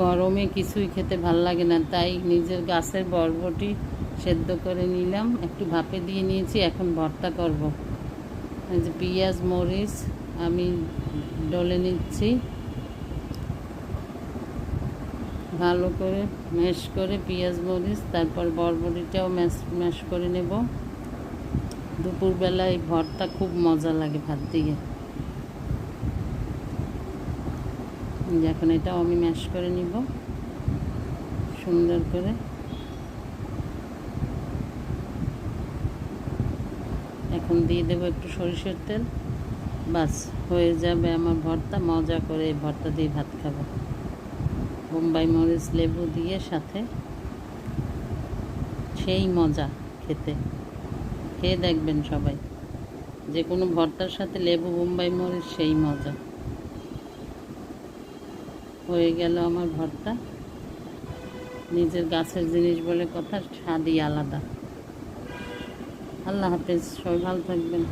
গরমে কিছুই খেতে ভাল লাগে না, তাই নিজের গাছের বরবটি সেদ্ধ করে নিলাম, একটু ভাপে দিয়ে নিয়েছি। এখন ভর্তা করব। এই যে পেঁয়াজ মরিচ আমি ডলে নিচ্ছি, ভালো করে ম্যাশ করে পেঁয়াজ মরিচ, তারপর বরবটিটাও ম্যাশ করে নেব। দুপুরবেলা এই ভর্তা খুব মজা লাগে ভাত দিয়ে। এখন এটাও আমি ম্যাশ করে নিব সুন্দর করে। এখন দিয়ে দেবো একটু সরিষার তেল, বাস হয়ে যাবে আমার ভর্তা। মজা করে এই ভর্তা দিয়ে ভাত খাবো, বোম্বাই মরিচ লেবু দিয়ে সাথে, সেই মজা খেতে। খেয়ে দেখবেন সবাই, যে কোনো ভর্তার সাথে লেবু বোম্বাই মরিচ সেই মজা। হয়ে গেল আমার ভর্তা। নিজের গাছের জিনিস বলে কথা, স্বাদই আলাদা। আল্লাহ হাফেজ, সবাই ভালো থাকবেন।